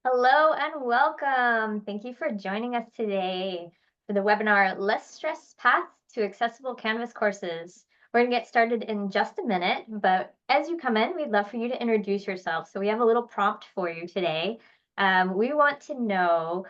Hello and welcome. Thank you for joining us today for the webinar, Less Stress Path to Accessible Canvas Courses. We're going to get started in just a minute, but as you come in, we'd love for you to introduce yourself. So we have a little prompt for you today. We want to know,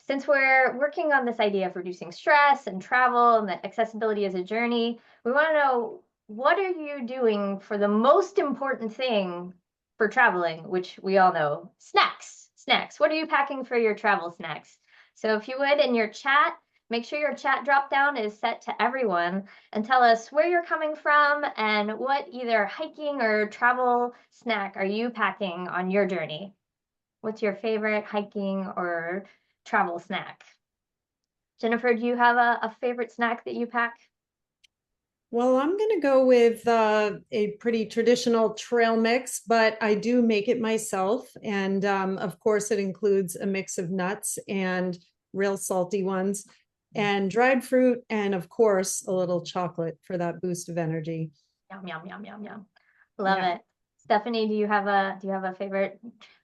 since we're working on this idea of reducing stress and travel and that accessibility is a journey, we want to know, what are you doing for the most important thing for traveling, which we all know, snacks. Snacks. What are you packing for your travel snacks? So if you would, in your chat, make sure your chat drop down is set to everyone and tell us where you're coming from and what either hiking or travel snack are you packing on your journey. What's your favorite hiking or travel snack? Jennifer, do you have a favorite snack that you pack? Well, I'm going to go with a pretty traditional trail mix, but I do make it myself. And of course, it includes a mix of nuts and real salty ones, and dried fruit, and of course, a little chocolate for that boost of energy. Yum, yum, yum, yum, yum. Love Yeah. it. Stephanie, do you have a favorite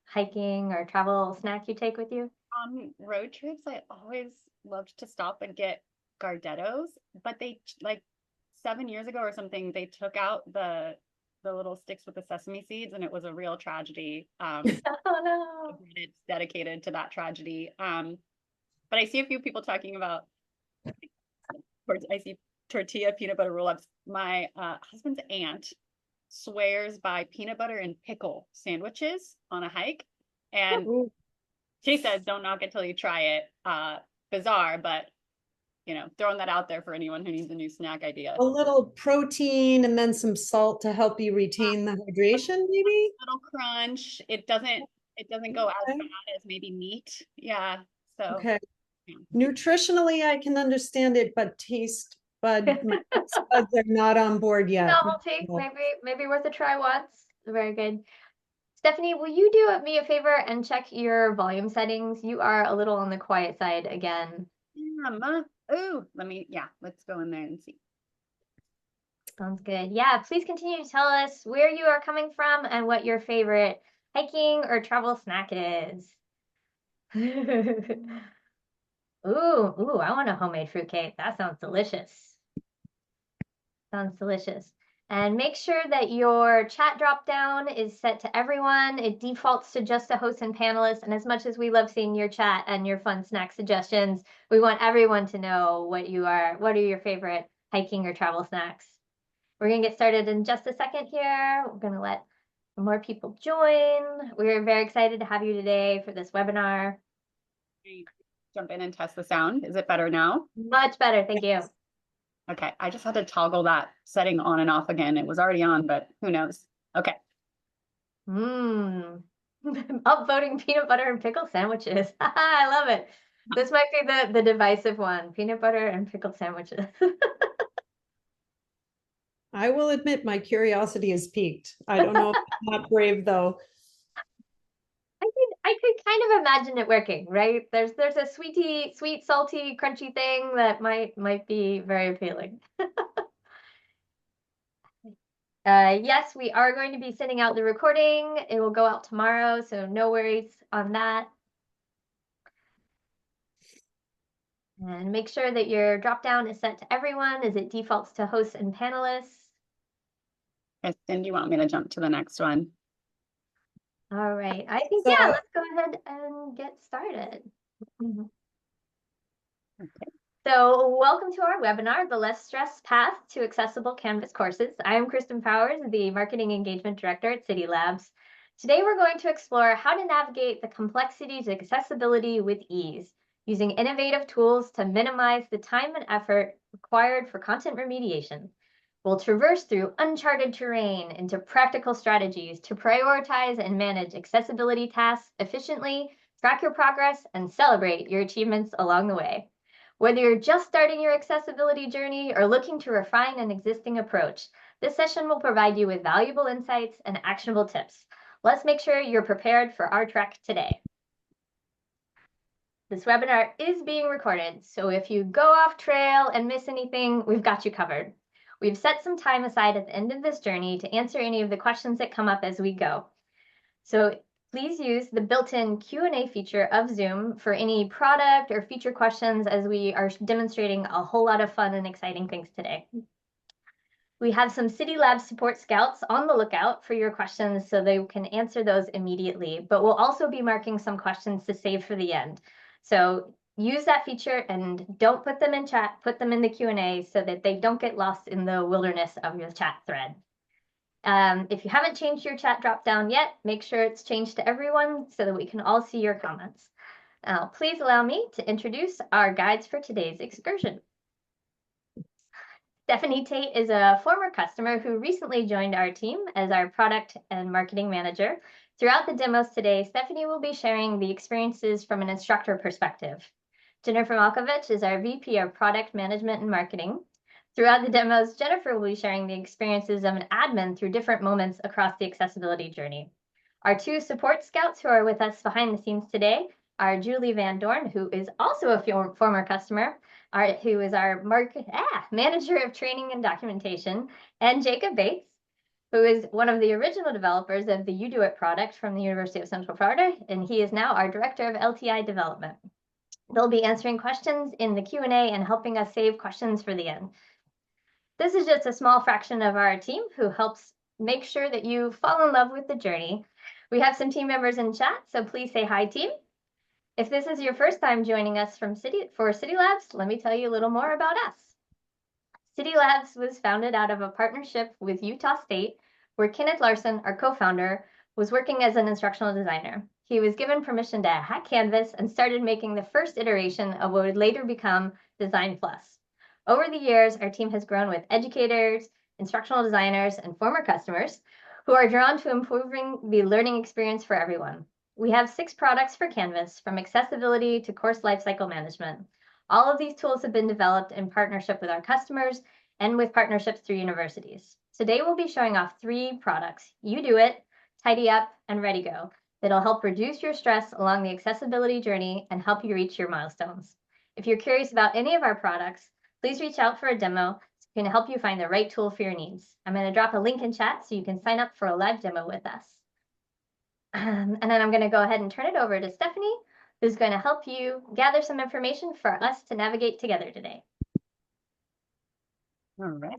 hiking or travel snack you take with you? On road trips, I always loved to stop and get Gardettos, but they like 7 years ago or something, they took out the little sticks with the sesame seeds, and it was a real tragedy. Oh no. It's dedicated to that tragedy. But I see a few people talking about, I see tortilla peanut butter roll-ups. My husband's aunt swears by peanut butter and pickle sandwiches on a hike, and Ooh, she says don't knock it till you try it. Bizarre, but throwing that out there for anyone who needs a new snack idea. a little protein and then some salt to help you retain the hydration, maybe? Little crunch. It doesn't go as Okay. bad as maybe meat. Yeah. So Okay. yeah. Nutritionally, I can understand it, but my taste buds are not on board yet. Novelty, maybe worth a try once. Very good. Stephanie, will you do me a favor and check your volume settings? You are a little on the quiet side again. Oh, let's go in there and see. Sounds good. Yeah, please continue to tell us where you are coming from and what your favorite hiking or travel snack is. Ooh, I want a homemade fruitcake. That sounds delicious. Sounds delicious. And make sure that your chat drop down is set to everyone. It defaults to just a host and panelist. And as much as we love seeing your chat and your fun snack suggestions, we want everyone to know what are your favorite hiking or travel snacks. We're gonna get started in just a second here. We're gonna let more people join. We're very excited to have you today for this webinar. Jump in and test the sound. Is it better now? Much better, thank you. Okay, I just had to toggle that setting on and off again. It was already on, but who knows? Okay. Mmm. Upvoting peanut butter and pickle sandwiches. I love it. This might be the divisive one. Peanut butter and pickle sandwiches. I will admit my curiosity is piqued. I don't know if I'm not brave though. I could kind of imagine it working, right? There's a sweet, salty, crunchy thing that might be very appealing. Yes, we are going to be sending out the recording. It will go out tomorrow, so no worries on that. And make sure that your drop down is set to everyone as it defaults to hosts and panelists. Kristen, do you want me to jump to the next one? All right, I think, So yeah, let's go ahead and get started. Okay. So welcome to our webinar, The Less Stress Path to Accessible Canvas Courses. I am Kristen Powers, the Marketing Engagement Director at Cidi Labs. Today we're going to explore how to navigate the complexities of accessibility with ease, using innovative tools to minimize the time and effort required for content remediation. We'll traverse through uncharted terrain into practical strategies to prioritize and manage accessibility tasks efficiently, track your progress, and celebrate your achievements along the way. Whether you're just starting your accessibility journey or looking to refine an existing approach, this session will provide you with valuable insights and actionable tips. Let's make sure you're prepared for our trek today. This webinar is being recorded, so if you go off trail and miss anything, we've got you covered. We've set some time aside at the end of this journey to answer any of the questions that come up as we go. So please use the built-in Q&A feature of Zoom for any product or feature questions, as we are demonstrating a whole lot of fun and exciting things today. We have some Cidi Labs support scouts on the lookout for your questions so they can answer those immediately, but we'll also be marking some questions to save for the end. So use that feature and don't put them in chat, put them in the Q&A so that they don't get lost in the wilderness of your chat thread. If you haven't changed your chat drop down yet, make sure it's changed to everyone so that we can all see your comments. Now, please allow me to introduce our guides for today's excursion. Stephanie Tate is a former customer who recently joined our team as our product and marketing manager. Throughout the demos today, Stephanie will be sharing the experiences from an instructor perspective. Jennifer Malkovich is our VP of Product Management and Marketing. Throughout the demos, Jennifer will be sharing the experiences of an admin through different moments across the accessibility journey. Our two support scouts who are with us behind the scenes today are Julie Van Dorn, who is also a former customer, who is our manager of training and documentation, and Jacob Bates, who is one of the original developers of the You Do It product from the University of Central Florida, and he is now our director of LTI development. They'll be answering questions in the Q&A and helping us save questions for the end. This is just a small fraction of our team who helps make sure that you fall in love with the journey. We have some team members in chat, so please say hi, team. If this is your first time joining us for Cidi Labs, let me tell you a little more about us. Cidi Labs was founded out of a partnership with Utah State, where Kenneth Larson, our co-founder, was working as an instructional designer. He was given permission to hack Canvas and started making the first iteration of what would later become Design Plus. Over the years, our team has grown with educators, instructional designers, and former customers who are drawn to improving the learning experience for everyone. We have 6 products for Canvas, from accessibility to course lifecycle management. All of these tools have been developed in partnership with our customers and with partnerships through universities. Today, we'll be showing off 3 products: You Do It, Tidy Up, and Ready Go, that'll help reduce your stress along the accessibility journey and help you reach your milestones. If you're curious about any of our products, please reach out for a demo so we can help you find the right tool for your needs. I'm going to drop a link in chat so you can sign up for a live demo with us. And then I'm going to go ahead and turn it over to Stephanie, who's going to help you gather some information for us to navigate together today. All right.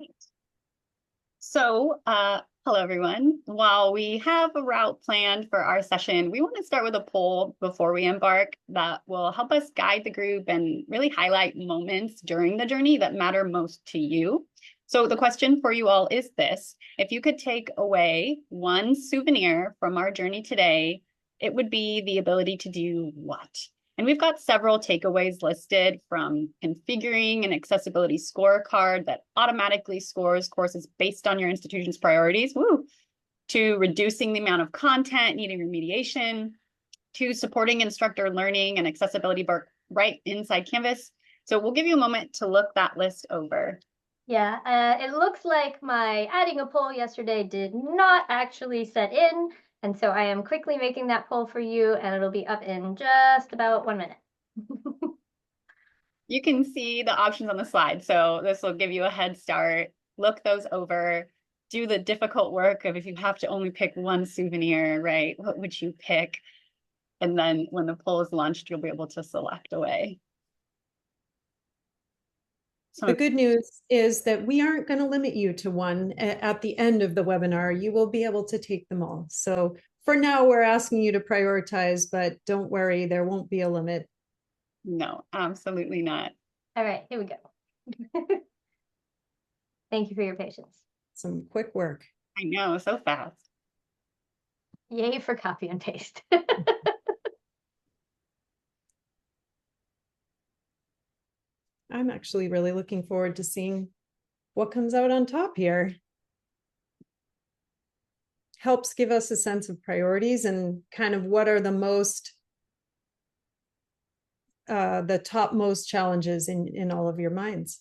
So, hello, everyone. While we have a route planned for our session, we want to start with a poll before we embark that will help us guide the group and really highlight moments during the journey that matter most to you. So the question for you all is this: if you could take away one souvenir from our journey today, it would be the ability to do what? And we've got several takeaways listed, from configuring an accessibility scorecard that automatically scores courses based on your institution's priorities, to reducing the amount of content needing remediation, to supporting instructor learning and accessibility right inside Canvas. So we'll give you a moment to look that list over. Yeah, it looks like my adding a poll yesterday did not actually set in. And so I am quickly making that poll for you, and it'll be up in just about 1 minute. You can see the options on the slide, so this will give you a head start. Look those over. Do the difficult work of, if you have to only pick one souvenir, right? What would you pick? And then when the poll is launched, you'll be able to select away. The good news is that we aren't going to limit you to one. At the end of the webinar, you will be able to take them all. So for now, we're asking you to prioritize, but don't worry, there won't be a limit. No, absolutely not. All right, here we go. Thank you for your patience. Some quick work. I know, so fast. Yay for copy and paste. I'm actually really looking forward to seeing what comes out on top here. Helps give us a sense of priorities and kind of what are the topmost challenges in all of your minds.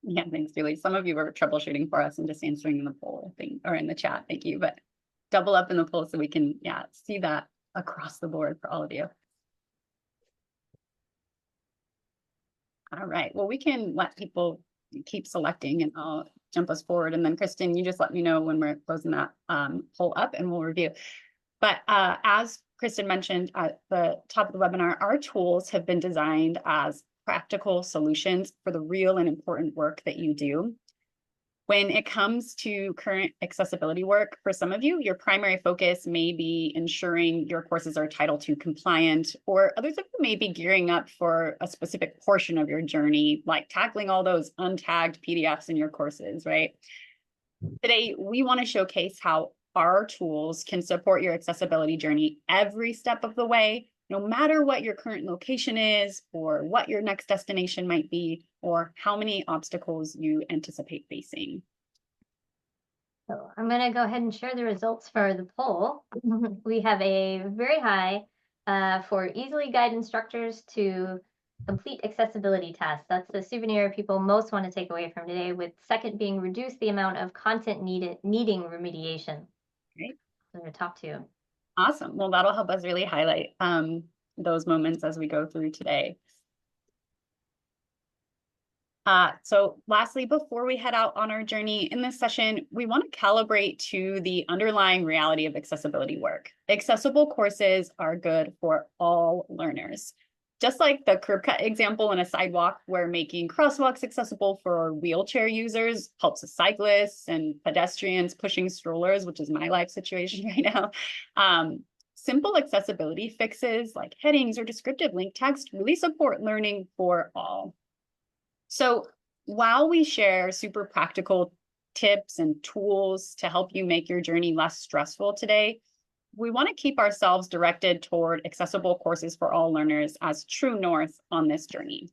Yeah, thanks, Julie. Some of you were troubleshooting for us and just answering in the poll thing or in the chat. Thank you. But double up in the poll so we can, see that across the board for all of you. All right. Well, we can let people keep selecting, and I'll jump us forward. And then Kristen, you just let me know when we're closing that poll up and we'll review. But as Kristen mentioned at the top of the webinar, our tools have been designed as practical solutions for the real and important work that you do. When it comes to current accessibility work, for some of you, your primary focus may be ensuring your courses are Title II compliant, or others of you may be gearing up for a specific portion of your journey, like tackling all those untagged PDFs in your courses, right? Today, we want to showcase how our tools can support your accessibility journey every step of the way, no matter what your current location is, or what your next destination might be, or how many obstacles you anticipate facing. So I'm going to go ahead and share the results for the poll. We have a very high for easily guide instructors to complete accessibility tasks. That's the souvenir people most want to take away from today, with second being reduce the amount of content needing remediation. Great. Those are top two. Awesome. Well, that'll help us really highlight those moments as we go through today. So lastly, before we head out on our journey in this session, we want to calibrate to the underlying reality of accessibility work. Accessible courses are good for all learners. Just like the curb cut example in a sidewalk, where making crosswalks accessible for wheelchair users helps cyclists and pedestrians pushing strollers, which is my life situation right now. Simple accessibility fixes like headings or descriptive link text really support learning for all. So while we share super practical tips and tools to help you make your journey less stressful today, we want to keep ourselves directed toward accessible courses for all learners as true north on this journey.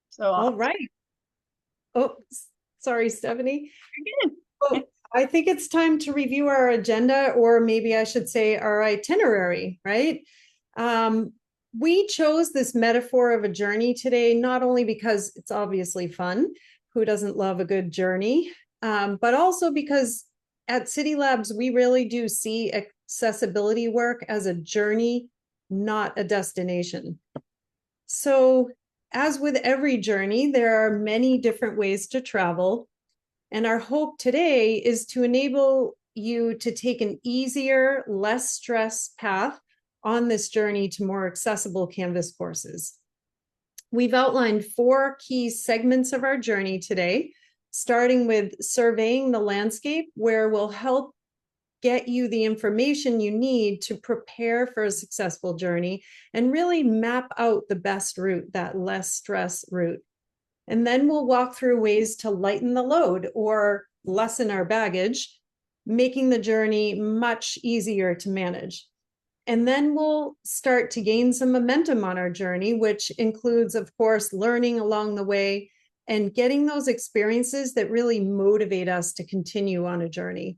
So All right. Oh, sorry, Stephanie. good. Oh, I think it's time to review our agenda, or maybe I should say our itinerary, right? We chose this metaphor of a journey today, not only because it's obviously fun, who doesn't love a good journey, but also because at Cidi Labs, we really do see accessibility work as a journey, not a destination. So as with every journey, there are many different ways to travel. And our hope today is to enable you to take an easier, less stress path on this journey to more accessible Canvas courses. We've outlined 4 key segments of our journey today, starting with surveying the landscape, where we'll help get you the information you need to prepare for a successful journey and really map out the best route, that less stress route. And then we'll walk through ways to lighten the load or lessen our baggage, making the journey much easier to manage. And then we'll start to gain some momentum on our journey, which includes, of course, learning along the way and getting those experiences that really motivate us to continue on a journey.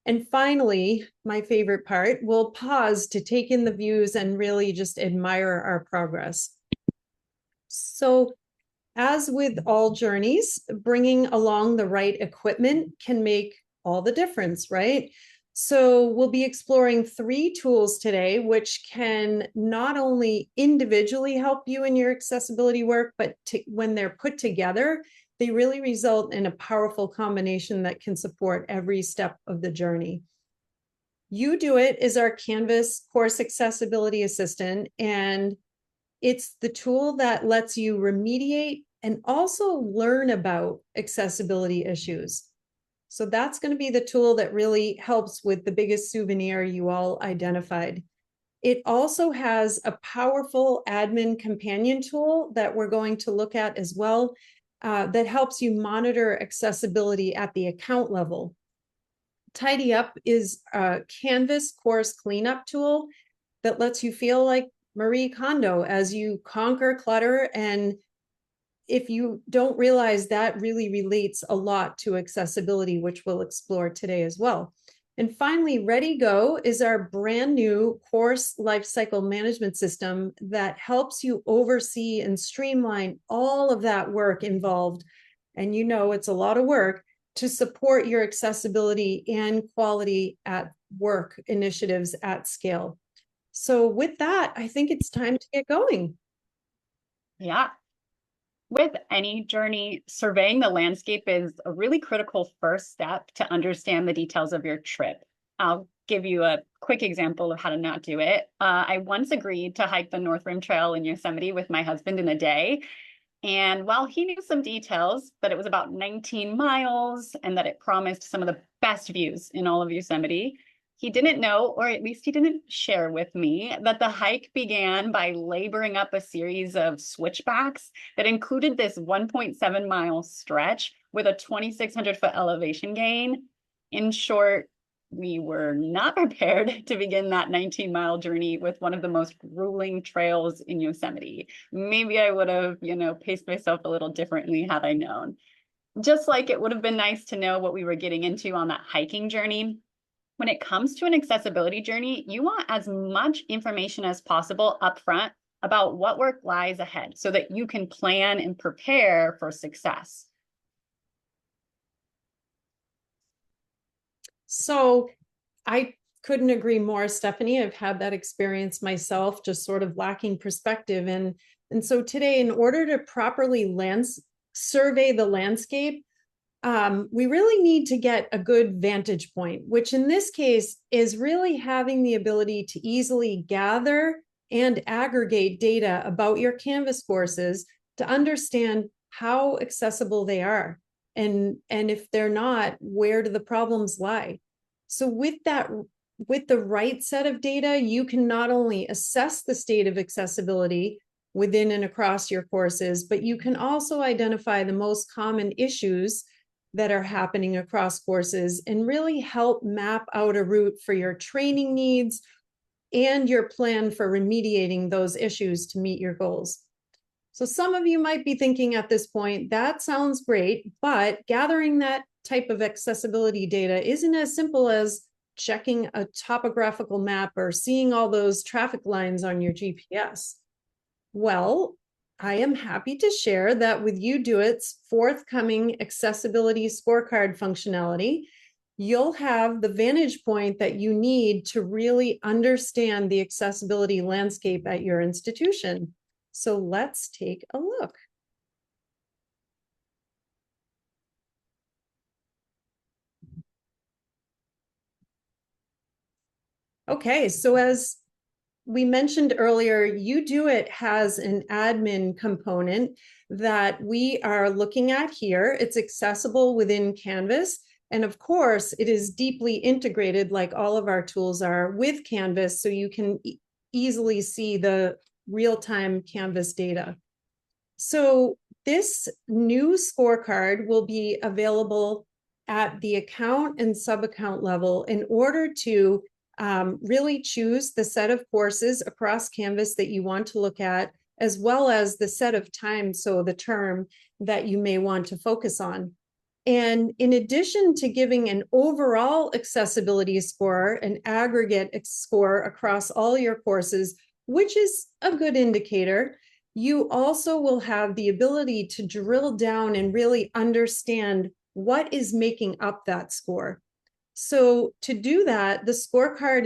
And finally, my favorite part, we'll pause to take in the views and really just admire our progress. So, as with all journeys, bringing along the right equipment can make all the difference, right? So we'll be exploring 3 tools today, which can not only individually help you in your accessibility work, but when they're put together, they really result in a powerful combination that can support every step of the journey. UDoIt is our Canvas course accessibility assistant, and it's the tool that lets you remediate and also learn about accessibility issues. So that's going to be the tool that really helps with the biggest souvenir you all identified. It also has a powerful admin companion tool that we're going to look at as well, that helps you monitor accessibility at the account level. Tidy Up is a Canvas course cleanup tool that lets you feel like Marie Kondo as you conquer clutter. And if you don't realize, that really relates a lot to accessibility, which we'll explore today as well. And finally, Ready Go is our brand new course lifecycle management system that helps you oversee and streamline all of that work involved. And you know, it's a lot of work to support your accessibility and quality at work initiatives at scale. So with that, I think it's time to get going. Yeah. With any journey, surveying the landscape is a really critical first step to understand the details of your trip. I'll give you a quick example of how to not do it. I once agreed to hike the North Rim Trail in Yosemite with my husband in a day. And while he knew some details, that it was about 19 miles and that it promised some of the best views in all of Yosemite, he didn't know, or at least he didn't share with me, that the hike began by laboring up a series of switchbacks that included this 1.7-mile stretch with a 2,600-foot elevation gain. In short, we were not prepared to begin that 19-mile journey with one of the most grueling trails in Yosemite. Maybe I would have, paced myself a little differently had I known. Just like it would have been nice to know what we were getting into on that hiking journey. When it comes to an accessibility journey, you want as much information as possible upfront about what work lies ahead so that you can plan and prepare for success. So I couldn't agree more, Stephanie. I've had that experience myself, just sort of lacking perspective. And so today, in order to properly survey the landscape, we really need to get a good vantage point, which in this case is really having the ability to easily gather and aggregate data about your Canvas courses to understand how accessible they are. And if they're not, where do the problems lie? So with the right set of data, you can not only assess the state of accessibility within and across your courses, but you can also identify the most common issues that are happening across courses and really help map out a route for your training needs and your plan for remediating those issues to meet your goals. So some of you might be thinking at this point, that sounds great, but gathering that type of accessibility data isn't as simple as checking a topographical map or seeing all those traffic lines on your GPS. Well, I am happy to share that with UDoIT's forthcoming accessibility scorecard functionality, you'll have the vantage point that you need to really understand the accessibility landscape at your institution. So let's take a look. Okay, so as we mentioned earlier, UDoIT has an admin component that we are looking at here. It's accessible within Canvas. And of course, it is deeply integrated, like all of our tools are, with Canvas, so you can easily see the real-time Canvas data. So this new scorecard will be available at the account and sub-account level in order to really choose the set of courses across Canvas that you want to look at, as well as the set of time, so the term that you may want to focus on. And in addition to giving an overall accessibility score, an aggregate score across all your courses, which is a good indicator, you also will have the ability to drill down and really understand what is making up that score. So to do that, the scorecard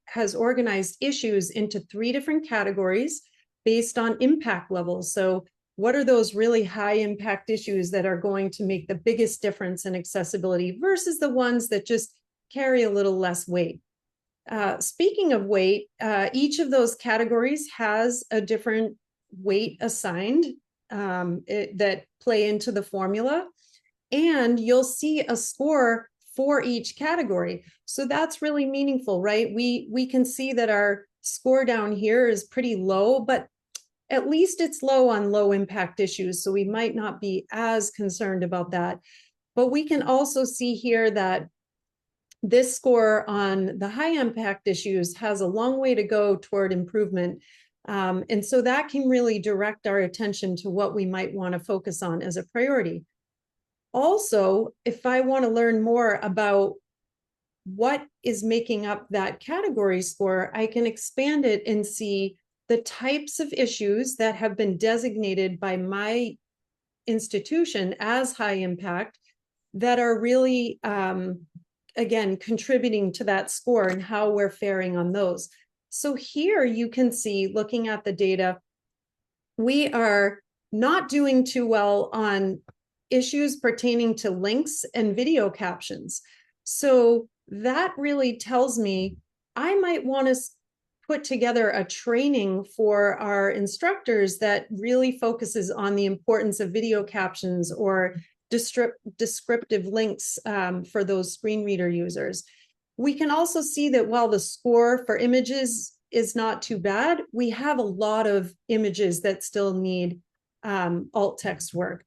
has organized issues into 3 different categories based on impact levels. So what are those really high impact issues that are going to make the biggest difference in accessibility versus the ones that just carry a little less weight? Speaking of weight, each of those categories has a different weight assigned that play into the formula. And you'll see a score for each category. So that's really meaningful, right? We can see that our score down here is pretty low, but at least it's low on low impact issues. So we might not be as concerned about that. But we can also see here that this score on the high impact issues has a long way to go toward improvement. And so that can really direct our attention to what we might want to focus on as a priority. Also, if I want to learn more about what is making up that category score, I can expand it and see the types of issues that have been designated by my institution as high impact that are really, again, contributing to that score and how we're faring on those. So here you can see, looking at the data, we are not doing too well on issues pertaining to links and video captions. So that really tells me I might want to put together a training for our instructors that really focuses on the importance of video captions or descriptive links for those screen reader users. We can also see that while the score for images is not too bad, we have a lot of images that still need alt text work.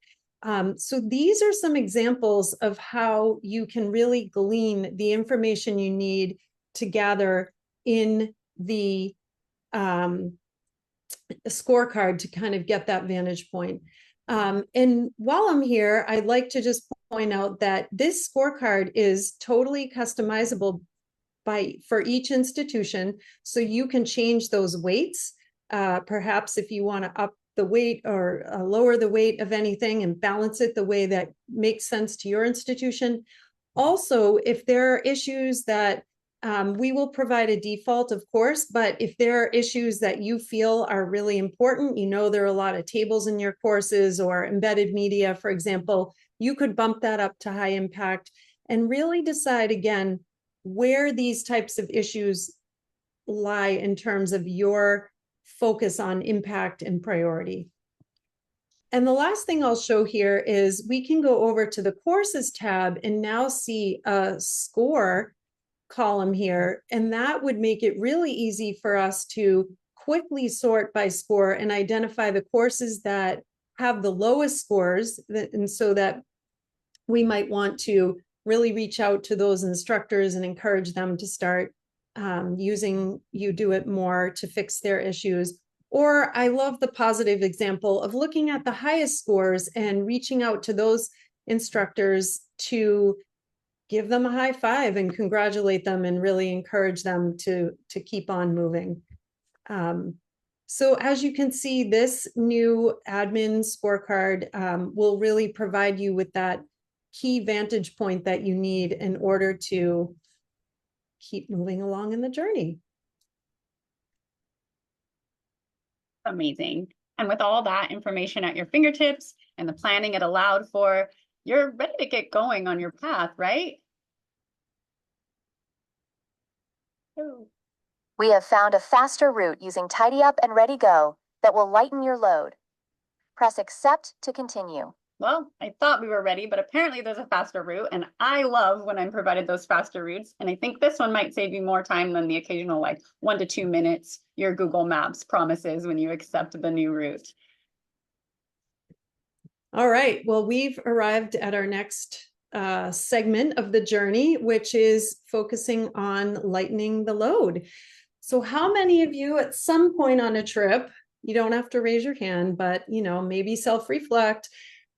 So these are some examples of how you can really glean the information you need to gather in the scorecard to kind of get that vantage point. And while I'm here, I'd like to just point out that this scorecard is totally customizable for each institution. So you can change those weights. Perhaps if you want to up the weight or lower the weight of anything and balance it the way that makes sense to your institution. Also, if there are issues that we will provide a default, of course, but if there are issues that you feel are really important, there are a lot of tables in your courses or embedded media, for example, you could bump that up to high impact and really decide again where these types of issues lie in terms of your focus on impact and priority. And the last thing I'll show here is we can go over to the courses tab and now see a score column here. And that would make it really easy for us to quickly sort by score and identify the courses that have the lowest scores. And so that we might want to really reach out to those instructors and encourage them to start using UDoIT more to fix their issues. Or I love the positive example of looking at the highest scores and reaching out to those instructors to give them a high five and congratulate them and really encourage them to keep on moving. So as you can see, this new admin scorecard will really provide you with that key vantage point that you need in order to keep moving along in the journey. Amazing. And with all that information at your fingertips and the planning it allowed for, you're ready to get going on your path, right? We have found a faster route using TidyUp and ReadyGo that will lighten your load. Press Accept to continue. Well, I thought we were ready, but apparently there's a faster route, and I love when I'm provided those faster routes. And I think this one might save you more time than the occasional 1 to 2 minutes your Google Maps promises when you accept the new route. All right, well, we've arrived at our next segment of the journey, which is focusing on lightening the load. So how many of you at some point on a trip, you don't have to raise your hand, but maybe self-reflect,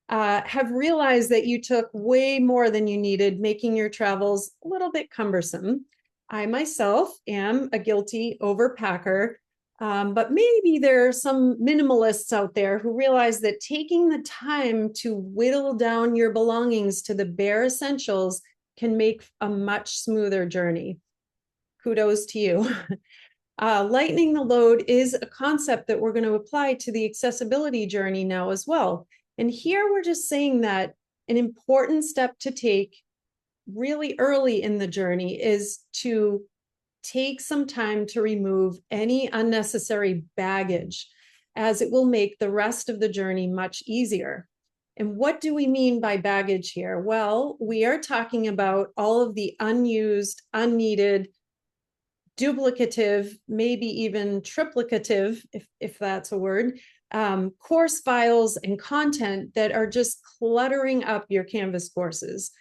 have realized that you took way more than you needed, making your travels a little bit cumbersome. I myself am a guilty overpacker, but maybe there are some minimalists out there who realize that taking the time to whittle down your belongings to the bare essentials can make a much smoother journey. Kudos to you. Lightening the load is a concept that we're going to apply to the accessibility journey now as well. And here we're just saying that an important step to take really early in the journey is to take some time to remove any unnecessary baggage, as it will make the rest of the journey much easier. And what do we mean by baggage here? Well, we are talking about all of the unused, unneeded, duplicative, maybe even triplicative, if that's a word, course files and content that are just cluttering up your Canvas courses.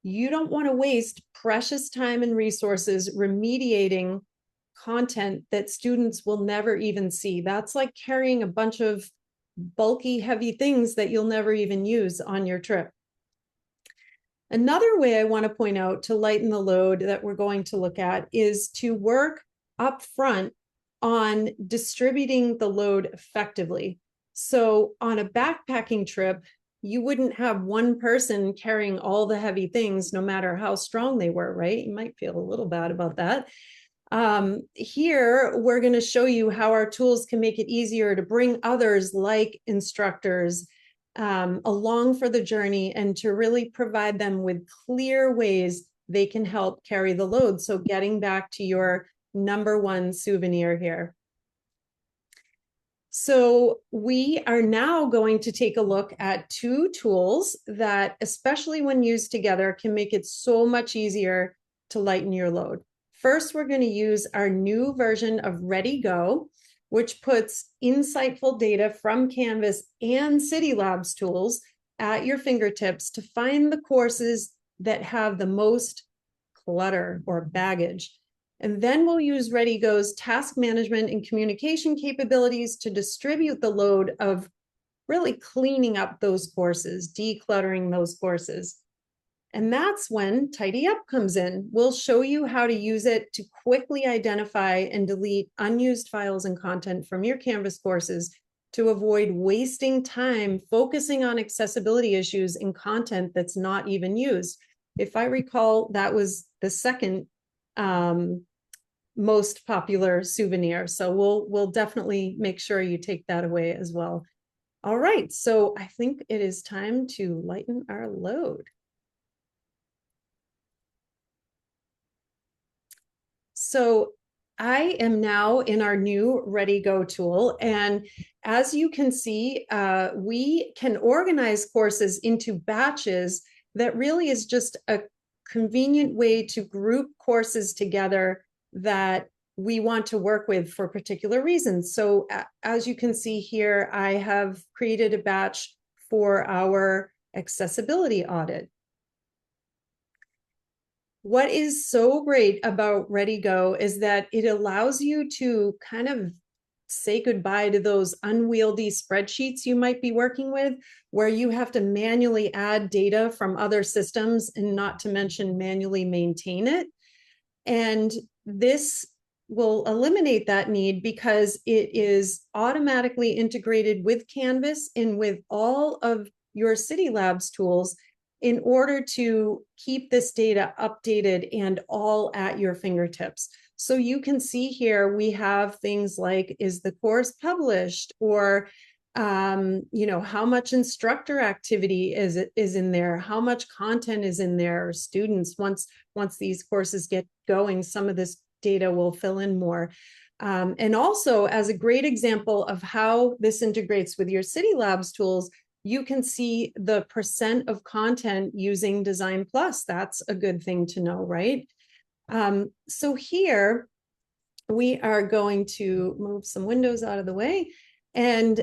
You don't want to waste precious time and resources remediating content that students will never even see. That's like carrying a bunch of bulky, heavy things that you'll never even use on your trip. Another way I want to point out to lighten the load that we're going to look at is to work up front on distributing the load effectively. So on a backpacking trip, you wouldn't have one person carrying all the heavy things, no matter how strong they were, right? You might feel a little bad about that. Here, we're going to show you how our tools can make it easier to bring others like instructors along for the journey and to really provide them with clear ways they can help carry the load. So getting back to your number one souvenir here. So we are now going to take a look at two tools that, especially when used together, can make it so much easier to lighten your load. First, we're going to use our new version of Ready Go, which puts insightful data from Canvas and Cidi Labs tools at your fingertips to find the courses that have the most clutter or baggage. And then we'll use ReadyGo's task management and communication capabilities to distribute the load of really cleaning up those courses, decluttering those courses. And that's when Tidy Up comes in. We'll show you how to use it to quickly identify and delete unused files and content from your Canvas courses to avoid wasting time focusing on accessibility issues and content that's not even used. If I recall, that was the second most popular souvenir. So we'll definitely make sure you take that away as well. All right, so I think it is time to lighten our load. So I am now in our new Ready Go tool. And as you can see, we can organize courses into batches that really is just a convenient way to group courses together that we want to work with for particular reasons. So as you can see here, I have created a batch for our accessibility audit. What is so great about Ready Go is that it allows you to kind of say goodbye to those unwieldy spreadsheets you might be working with, where you have to manually add data from other systems and not to mention manually maintain it. And this will eliminate that need because it is automatically integrated with Canvas and with all of your Cidi Labs tools in order to keep this data updated and all at your fingertips. So you can see here, we have things like, is the course published? Or, how much instructor activity is in there? How much content is in there? Students, once these courses get going, some of this data will fill in more. And also, as a great example of how this integrates with your Cidi Labs tools, you can see the percent of content using Design Plus. That's a good thing to know, right? So here we are going to move some windows out of the way, and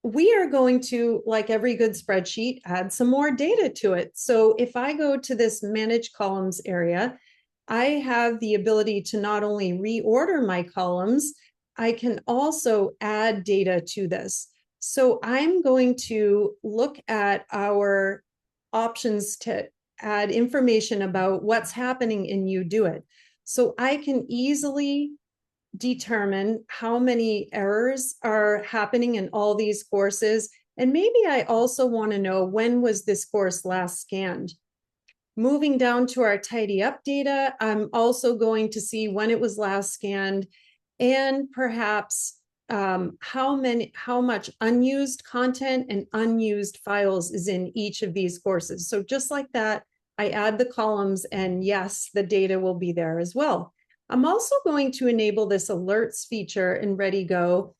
we are going to, like every good spreadsheet, add some more data to it. So if I go to this Manage Columns area, I have the ability to not only reorder my columns, I can also add data to this. So I'm going to look at our options to add information about what's happening in UDoIT. So I can easily determine how many errors are happening in all these courses. And maybe I also want to know, when was this course last scanned? Moving down to our Tidy Up data, I'm also going to see when it was last scanned and perhaps how much unused content and unused files is in each of these courses. So just like that, I add the columns, and yes, the data will be there as well. I'm also going to enable this alerts feature in Ready Go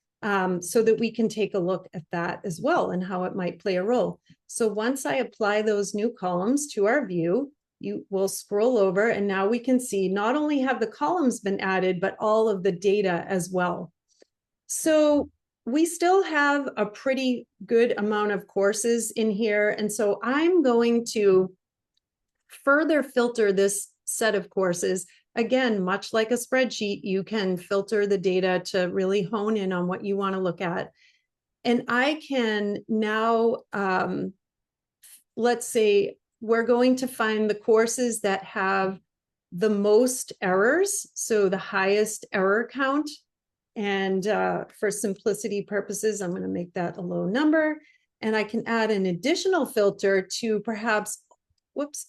so that we can take a look at that as well and how it might play a role. So once I apply those new columns to our view, you will scroll over, and now we can see not only have the columns been added, but all of the data as well. So we still have a pretty good amount of courses in here. And so I'm going to further filter this set of courses. Again, much like a spreadsheet, you can filter the data to really hone in on what you want to look at. And I can now, let's say, we're going to find the courses that have the most errors, so the highest error count. And for simplicity purposes, I'm going to make that a low number. And I can add an additional filter to perhaps,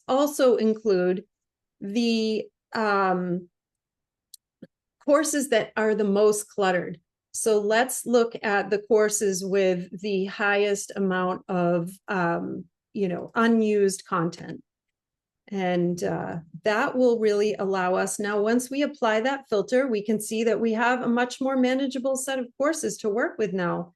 also include the courses that are the most cluttered. So let's look at the courses with the highest amount of, unused content. And that will really allow us. Now, once we apply that filter, we can see that we have a much more manageable set of courses to work with now.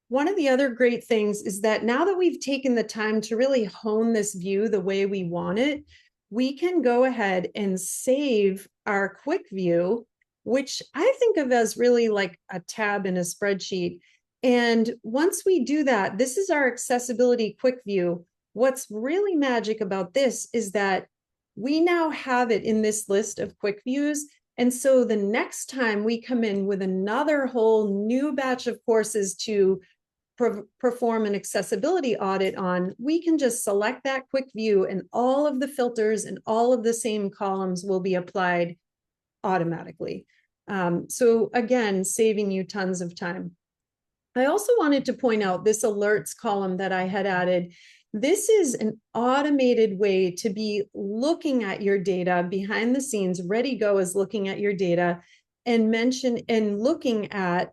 One of the other great things is that now that we've taken the time to really hone this view the way we want it, we can go ahead and save our quick view, which I think of as really like a tab in a spreadsheet. And once we do that, this is our accessibility quick view. What's really magic about this is that we now have it in this list of quick views. And so the next time we come in with another whole new batch of courses to perform an accessibility audit on, we can just select that quick view and all of the filters and all of the same columns will be applied automatically. So again, saving you tons of time. I also wanted to point out this alerts column that I had added. This is an automated way to be looking at your data behind the scenes. ReadyGo is looking at your data and looking at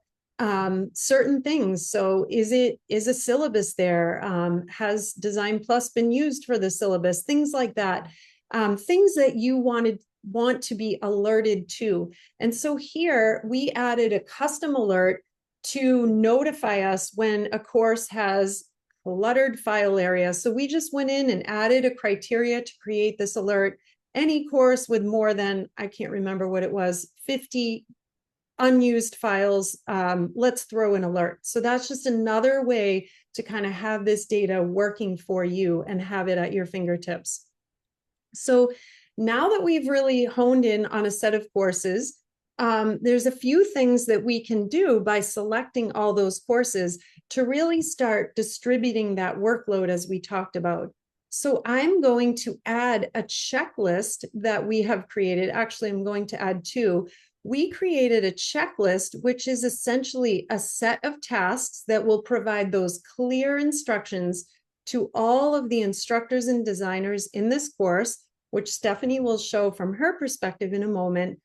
certain things. So is a syllabus there? Has Design Plus been used for the syllabus? Things like that. Things that you want to be alerted to. And so here we added a custom alert to notify us when a course has cluttered file area. So we just went in and added a criteria to create this alert. Any course with more than, I can't remember what it was, 50 unused files, let's throw an alert. So that's just another way to kind of have this data working for you and have it at your fingertips. So now that we've really honed in on a set of courses, there's a few things that we can do by selecting all those courses to really start distributing that workload as we talked about. So I'm going to add a checklist that we have created. Actually, I'm going to add two. We created a checklist, which is essentially a set of tasks that will provide those clear instructions to all of the instructors and designers in this course, which Stephanie will show from her perspective in a moment,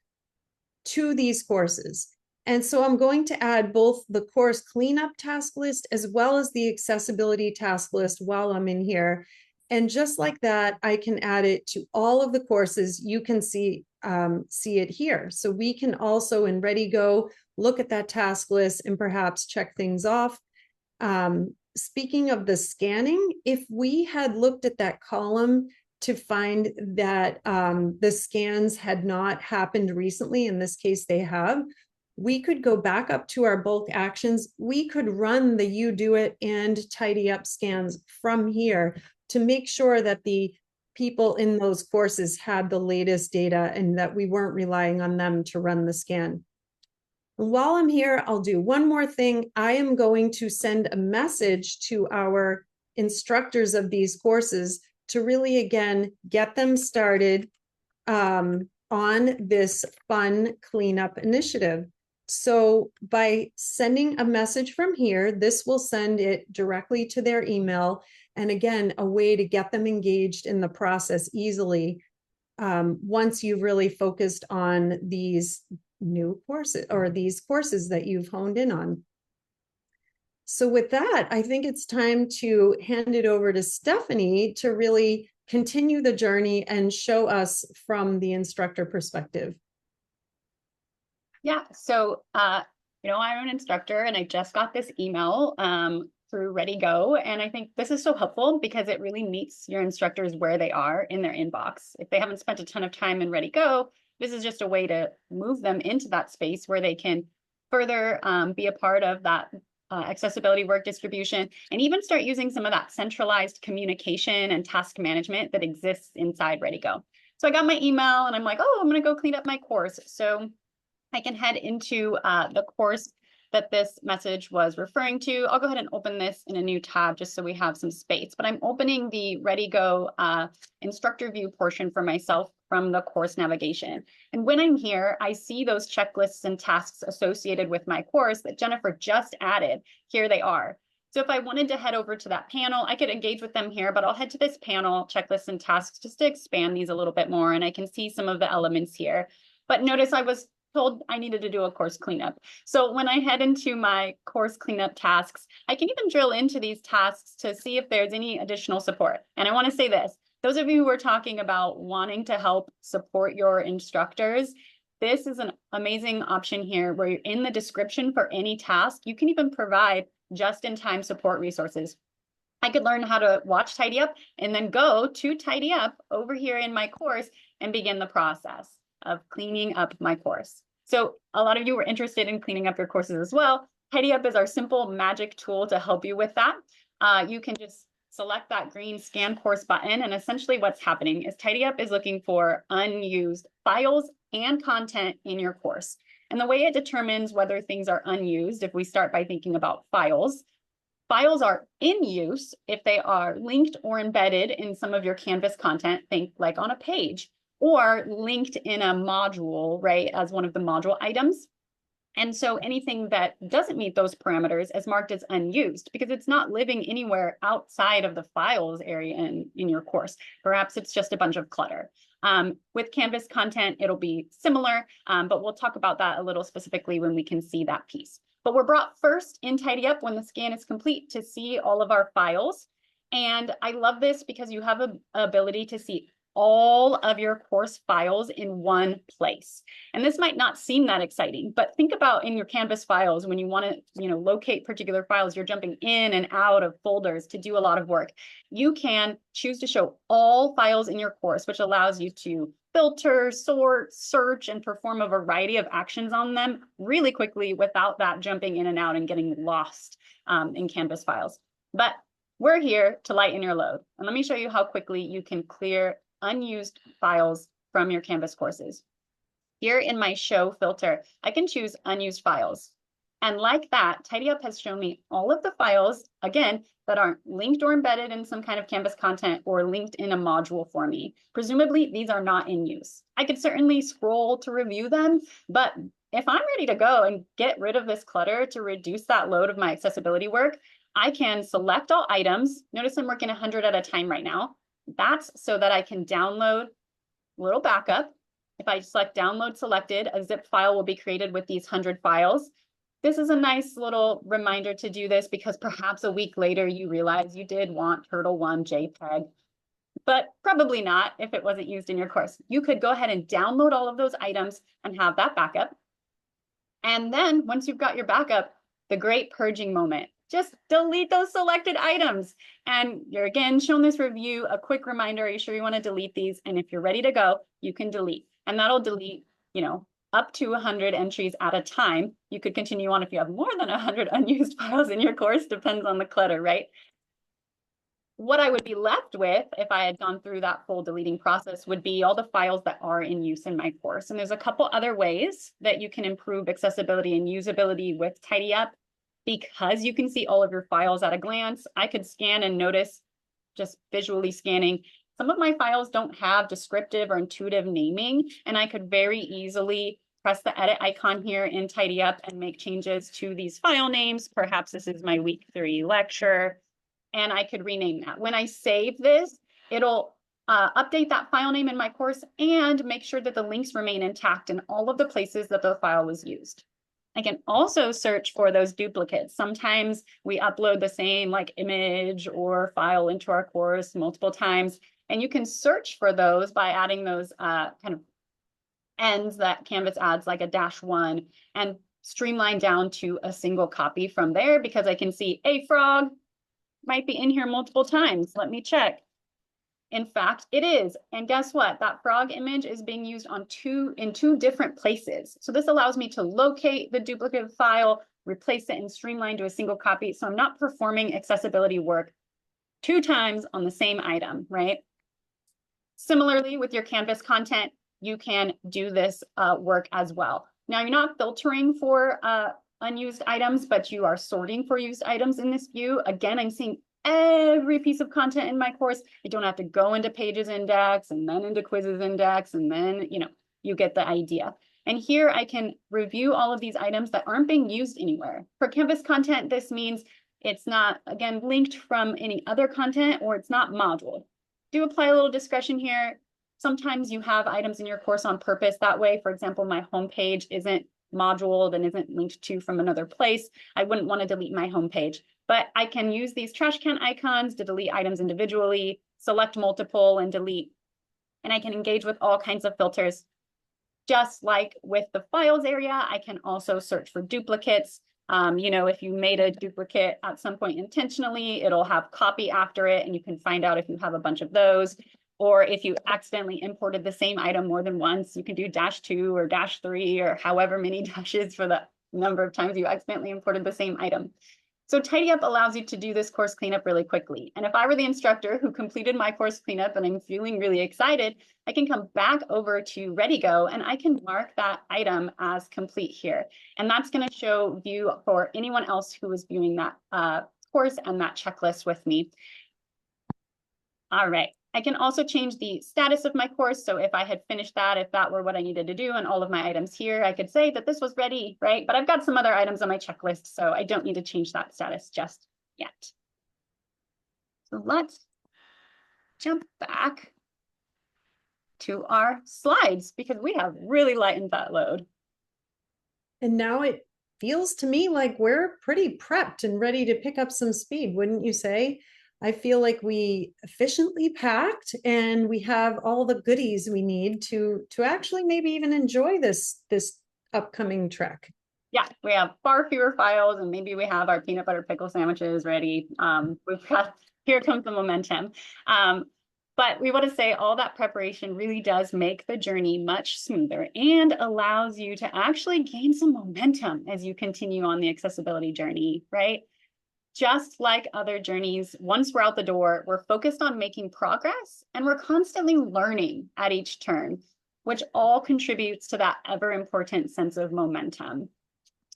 to these courses. And so I'm going to add both the course cleanup task list as well as the accessibility task list while I'm in here. And just like that, I can add it to all of the courses. You can see it here. So we can also in ReadyGo look at that task list and perhaps check things off. Speaking of the scanning, if we had looked at that column to find that the scans had not happened recently, in this case they have, we could go back up to our bulk actions. We could run the you do it and tidy up scans from here to make sure that the people in those courses had the latest data and that we weren't relying on them to run the scan. And while I'm here, I'll do one more thing. I am going to send a message to our instructors of these courses to really, again, get them started on this fun cleanup initiative. So by sending a message from here, this will send it directly to their email. And again, a way to get them engaged in the process easily once you've really focused on these new courses or these courses that you've honed in on. So with that, I think it's time to hand it over to Stephanie to really continue the journey and show us from the instructor perspective. Yeah, so, I'm an instructor and I just got this email through ReadyGo. And I think this is so helpful because it really meets your instructors where they are in their inbox. If they haven't spent a ton of time in ReadyGo, this is just a way to move them into that space where they can further be a part of that accessibility work distribution and even start using some of that centralized communication and task management that exists inside ReadyGo. So I got my email and I'm like, oh, I'm going to go clean up my course. So I can head into the course that this message was referring to. I'll go ahead and open this in a new tab just so we have some space, but I'm opening the ReadyGo instructor view portion for myself from the course navigation. And when I'm here, I see those checklists and tasks associated with my course that Jennifer just added. Here they are. So if I wanted to head over to that panel, I could engage with them here, but I'll head to this panel, checklists and tasks, just to expand these a little bit more. And I can see some of the elements here. But notice I was told I needed to do a course cleanup. So when I head into my course cleanup tasks, I can even drill into these tasks to see if there's any additional support. And I want to say this, those of you who are talking about wanting to help support your instructors, this is an amazing option here where you're in the description for any task, you can even provide just-in-time support resources. I could learn how to watch Tidy Up and then go to Tidy Up over here in my course and begin the process of cleaning up my course. So a lot of you were interested in cleaning up your courses as well. Tidy Up is our simple magic tool to help you with that. You can just select that green scan course button, and essentially what's happening is Tidy Up is looking for unused files and content in your course. And the way it determines whether things are unused, if we start by thinking about files, files are in use if they are linked or embedded in some of your Canvas content, think like on a page, or linked in a module, right, as one of the module items. And so anything that doesn't meet those parameters is marked as unused because it's not living anywhere outside of the files area in your course. Perhaps it's just a bunch of clutter. With Canvas content, it'll be similar, but we'll talk about that a little specifically when we can see that piece. But we're brought first in Tidy Up when the scan is complete to see all of our files. And I love this because you have an ability to see all of your course files in one place. And this might not seem that exciting, but think about in your Canvas files, when you want to, locate particular files, you're jumping in and out of folders to do a lot of work. You can choose to show all files in your course, which allows you to filter, sort, search, and perform a variety of actions on them really quickly without that jumping in and out and getting lost in Canvas files. But we're here to lighten your load. And let me show you how quickly you can clear unused files from your Canvas courses. Here in my show filter, I can choose unused files. And like that, Tidy Up has shown me all of the files, again, that aren't linked or embedded in some kind of Canvas content or linked in a module for me. Presumably, these are not in use. I could certainly scroll to review them, but if I'm ready to go and get rid of this clutter to reduce that load of my accessibility work, I can select all items. Notice I'm working 100 at a time right now. That's so that I can download a little backup. If I select download selected, a zip file will be created with these 100 files. This is a nice little reminder to do this because perhaps a week later you realize you did want Turtle 1 JPEG, but probably not if it wasn't used in your course. You could go ahead and download all of those items and have that backup. And then once you've got your backup, the great purging moment. Just delete those selected items. And you're again shown this review, a quick reminder, are you sure you want to delete these? And if you're ready to go, you can delete. And that'll delete, up to 100 entries at a time. You could continue on if you have more than 100 unused files in your course, depends on the clutter, right? What I would be left with if I had gone through that full deleting process would be all the files that are in use in my course. And there's a couple other ways that you can improve accessibility and usability with Tidy Up. Because you can see all of your files at a glance, I could scan and notice, just visually scanning, some of my files don't have descriptive or intuitive naming, and I could very easily press the edit icon here in Tidy Up and make changes to these file names. Perhaps this is my week 3 lecture, and I could rename that. When I save this, it'll update that file name in my course and make sure that the links remain intact in all of the places that the file was used. I can also search for those duplicates. Sometimes we upload the same image or file into our course multiple times, and you can search for those by adding those kind of ends that Canvas adds, like a -1, and streamline down to a single copy from there because I can see a frog might be in here multiple times. Let me check. In fact, it is. And guess what? That frog image is being used in two different places. So this allows me to locate the duplicate file, replace it, and streamline to a single copy. So I'm not performing accessibility work 2 times on the same item, right? Similarly, with your Canvas content, you can do this work as well. Now, you're not filtering for unused items, but you are sorting for used items in this view. Again, I'm seeing every piece of content in my course. I don't have to go into Pages Index and then into Quizzes Index, and then, you get the idea. And here I can review all of these items that aren't being used anywhere. For Canvas content, this means it's not, again, linked from any other content or it's not moduled. Do apply a little discretion here. Sometimes you have items in your course on purpose that way. For example, my homepage isn't moduled and isn't linked to from another place. I wouldn't want to delete my homepage, but I can use these trash can icons to delete items individually, select multiple and delete, and I can engage with all kinds of filters. Just like with the files area, I can also search for duplicates. You know, if you made a duplicate at some point intentionally, it'll have copy after it, and you can find out if you have a bunch of those. Or if you accidentally imported the same item more than once, you can do -2 or -3 or however many dashes for the number of times you accidentally imported the same item. So Tidy Up allows you to do this course cleanup really quickly. And if I were the instructor who completed my course cleanup and I'm feeling really excited, I can come back over to Ready Go and I can mark that item as complete here. And that's going to show view for anyone else who is viewing that course and that checklist with me. All right. I can also change the status of my course. So if I had finished that, if that were what I needed to do and all of my items here, I could say that this was ready, right? But I've got some other items on my checklist, so I don't need to change that status just yet. So let's jump back to our slides because we have really lightened that load. And now it feels to me like we're pretty prepped and ready to pick up some speed, wouldn't you say? I feel like we efficiently packed and we have all the goodies we need to actually maybe even enjoy this upcoming trek. Yeah, we have far fewer files and maybe we have our peanut butter pickle sandwiches ready. We've got, here comes the momentum. But we want to say all that preparation really does make the journey much smoother and allows you to actually gain some momentum as you continue on the accessibility journey, right? Just like other journeys, once we're out the door, we're focused on making progress and we're constantly learning at each turn, which all contributes to that ever important sense of momentum.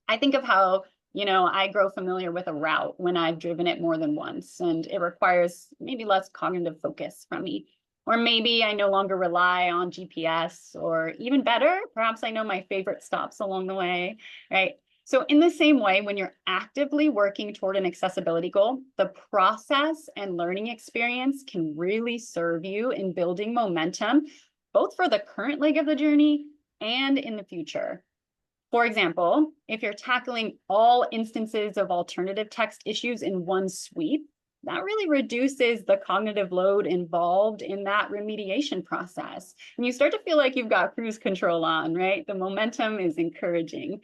I think of how, you know, I grow familiar with a route when I've driven it more than once, and it requires maybe less cognitive focus from me. Or maybe I no longer rely on GPS, or even better, perhaps I know my favorite stops along the way, right? So in the same way, when you're actively working toward an accessibility goal, the process and learning experience can really serve you in building momentum, both for the current leg of the journey and in the future. For example, if you're tackling all instances of alternative text issues in one sweep, that really reduces the cognitive load involved in that remediation process. And you start to feel like you've got cruise control on, right? The momentum is encouraging.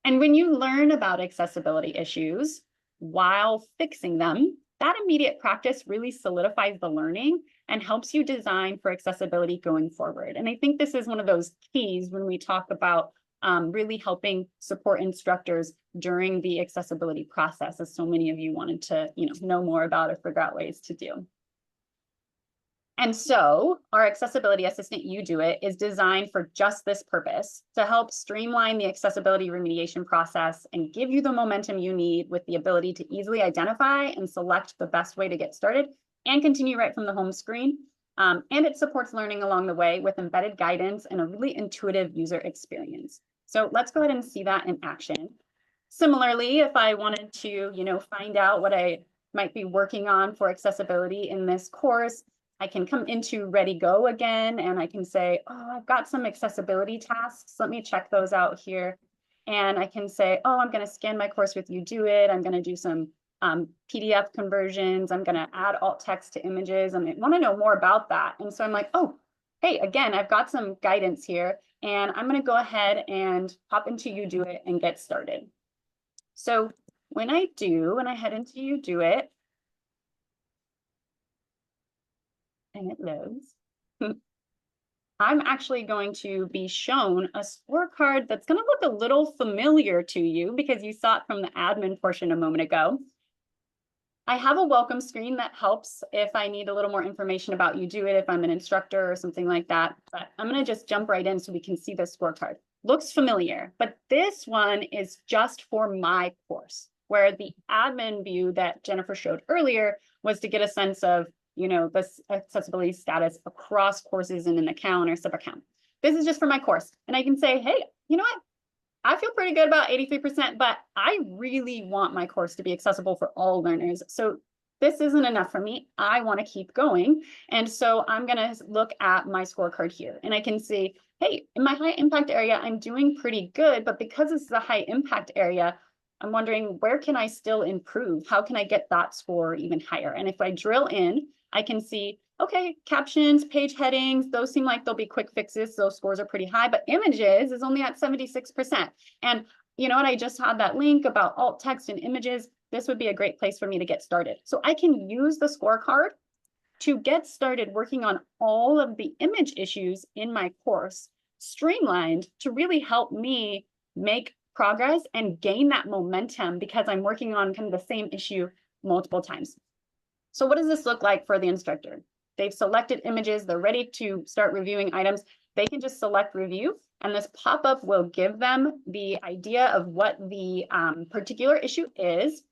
And when you learn about accessibility issues while fixing them, that immediate practice really solidifies the learning and helps you design for accessibility going forward. And I think this is one of those keys when we talk about really helping support instructors during the accessibility process, as so many of you wanted to, know more about or figure out ways to do. And so our accessibility assistant, You Do It, is designed for just this purpose, to help streamline the accessibility remediation process and give you the momentum you need with the ability to easily identify and select the best way to get started and continue right from the home screen. And it supports learning along the way with embedded guidance and a really intuitive user experience. So let's go ahead and see that in action. Similarly, if I wanted to, find out what I might be working on for accessibility in this course, I can come into Ready Go again, and I can say, oh, I've got some accessibility tasks. Let me check those out here. And I can say, oh, I'm going to scan my course with You Do It. I'm going to do some PDF conversions. I'm going to add alt text to images. I want to know more about that. And so I'm like, oh, hey, again, I've got some guidance here. And I'm going to go ahead and hop into You Do It and get started. So when I head into You Do It, and it loads, I'm actually going to be shown a scorecard that's going to look a little familiar to you because you saw it from the admin portion a moment ago. I have a welcome screen that helps if I need a little more information about You Do It, if I'm an instructor or something like that. But I'm going to just jump right in so we can see the scorecard. Looks familiar, but this one is just for my course, where the admin view that Jennifer showed earlier was to get a sense of this accessibility status across courses in an account or sub-account. This is just for my course. And I can say, hey, you know what? I feel pretty good about 83%, but I really want my course to be accessible for all learners. So this isn't enough for me. I want to keep going. And so I'm going to look at my scorecard here and I can see, hey, in my high impact area, I'm doing pretty good. But because this is a high impact area, I'm wondering, where can I still improve? How can I get that score even higher? And if I drill in, I can see, okay, captions, page headings, those seem like they'll be quick fixes. Those scores are pretty high, but images is only at 76%. And you know what? I just had that link about alt text and images. This would be a great place for me to get started. So I can use the scorecard to get started working on all of the image issues in my course, streamlined to really help me make progress and gain that momentum because I'm working on kind of the same issue multiple times. So what does this look like for the instructor? They've selected images, they're ready to start reviewing items. They can just select review, and this pop-up will give them the idea of what the particular issue is.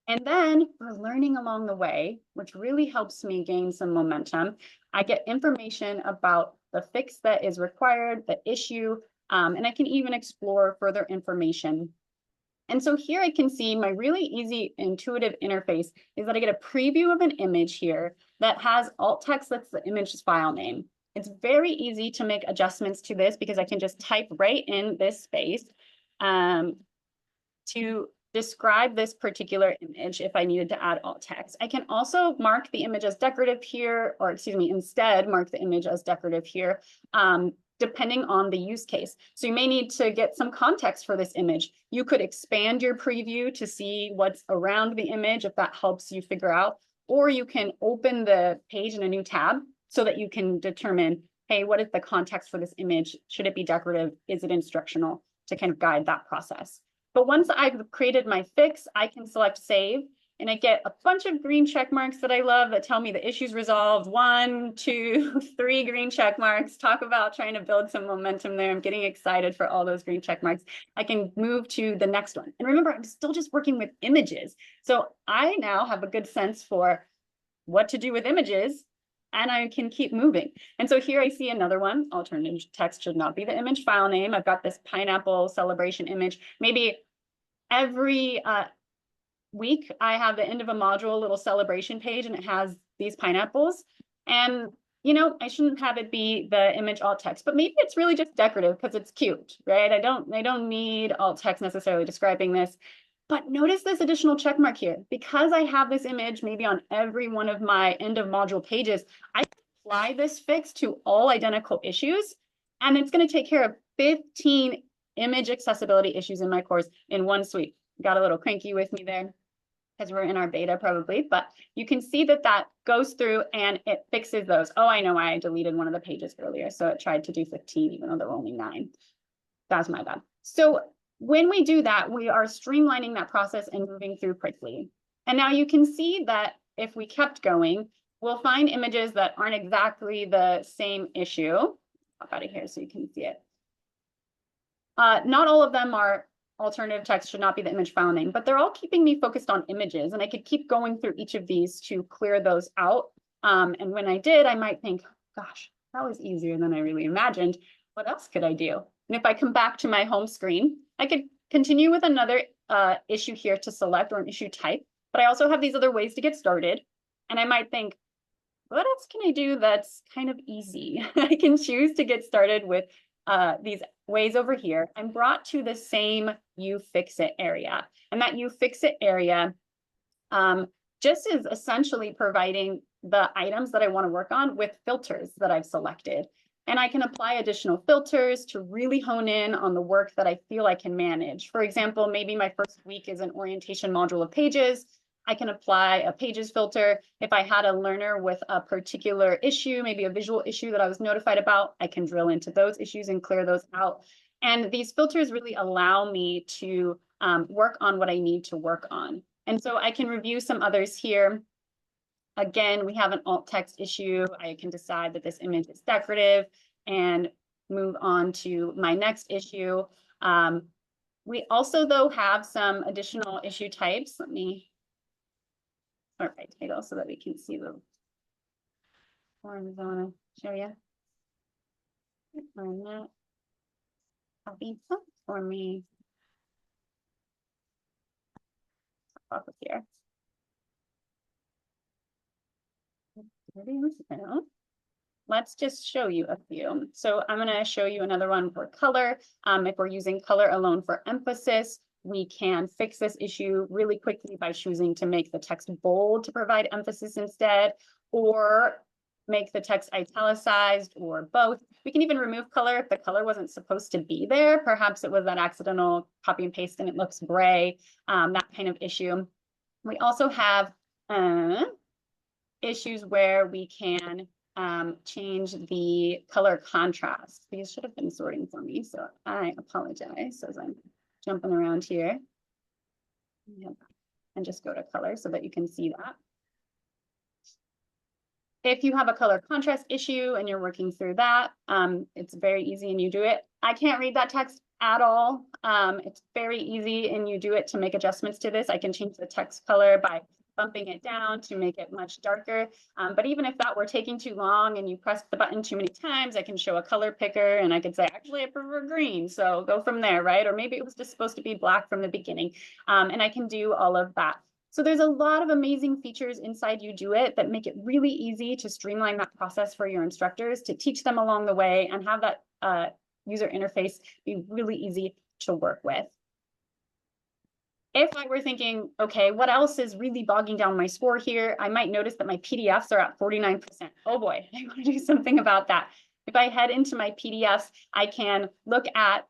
And then we're learning along the way, which really helps me gain some momentum. I get information about the fix that is required, the issue, and I can even explore further information. And so here I can see my really easy intuitive interface is that I get a preview of an image here that has alt text that's the image's file name. It's very easy to make adjustments to this because I can just type right in this space to describe this particular image if I needed to add alt text. I can also mark the image as decorative here, or excuse me, instead mark the image as decorative here, depending on the use case. So you may need to get some context for this image. You could expand your preview to see what's around the image if that helps you figure out, or you can open the page in a new tab so that you can determine, hey, what is the context for this image? Should it be decorative? Is it instructional? To kind of guide that process. But once I've created my fix, I can select save and I get a bunch of green check marks that I love that tell me the issue's resolved. 1, 2, 3 green check marks. Talk about trying to build some momentum there. I'm getting excited for all those green check marks. I can move to the next one. And remember, I'm still just working with images. So I now have a good sense for what to do with images and I can keep moving. And so here I see another one. Alternative text should not be the image file name. I've got this pineapple celebration image. Maybe every week I have the end of a module little celebration page and it has these pineapples. And you know, I shouldn't have it be the image alt text, but maybe it's really just decorative because it's cute, right? I don't need alt text necessarily describing this. But notice this additional check mark here. Because I have this image maybe on every one of my end of module pages, I can apply this fix to all identical issues, and it's going to take care of 15 image accessibility issues in my course in one sweep. Got a little cranky with me there because we're in our beta probably, but you can see that that goes through and it fixes those. Oh, I know why I deleted one of the pages earlier. So it tried to do 15, even though there were only 9. That's my bad. So when we do that, we are streamlining that process and moving through quickly. And now you can see that if we kept going, we'll find images that aren't exactly the same issue. Pop out of here so you can see it. Not all of them are alternative text should not be the image file name, but they're all keeping me focused on images. And I could keep going through each of these to clear those out. And when I did, I might think, gosh, that was easier than I really imagined. What else could I do? And if I come back to my home screen, I could continue with another issue here to select or an issue type, but I also have these other ways to get started. And I might think, what else can I do that's kind of easy? I can choose to get started with these ways over here. I'm brought to the same you fix it area. And that you fix it area just is essentially providing the items that I want to work on with filters that I've selected. And I can apply additional filters to really hone in on the work that I feel I can manage. For example, maybe my first week is an orientation module of pages. I can apply a pages filter. If I had a learner with a particular issue, maybe a visual issue that I was notified about, I can drill into those issues and clear those out. And these filters really allow me to work on what I need to work on. And so I can review some others here. Again, we have an alt text issue. I can decide that this image is decorative and move on to my next issue. We also, though, have some additional issue types. Let me sort by title so that we can see the forms I want to show you. Copy for me. Pop up here. Let's just show you a few. So I'm going to show you another one for color. If we're using color alone for emphasis, we can fix this issue really quickly by choosing to make the text bold to provide emphasis instead, or make the text italicized, or both. We can even remove color if the color wasn't supposed to be there. Perhaps it was that accidental copy and paste and it looks gray, that kind of issue. We also have issues where we can change the color contrast. These should have been sorting for me, so I apologize as I'm jumping around here. Yep. And just go to color so that you can see that. If you have a color contrast issue and you're working through that, it's very easy and you do it. I can't read that text at all. It's very easy and you do it to make adjustments to this. I can change the text color by bumping it down to make it much darker. But even if that were taking too long and you press the button too many times, I can show a color picker and I could say, actually, I prefer green. So go from there, right? Or maybe it was just supposed to be black from the beginning. And I can do all of that. So there's a lot of amazing features inside UDoIT that make it really easy to streamline that process for your instructors, to teach them along the way and have that user interface be really easy to work with. If I were thinking, okay, what else is really bogging down my score here? I might notice that my PDFs are at 49%. Oh boy, I want to do something about that. If I head into my PDFs, I can look at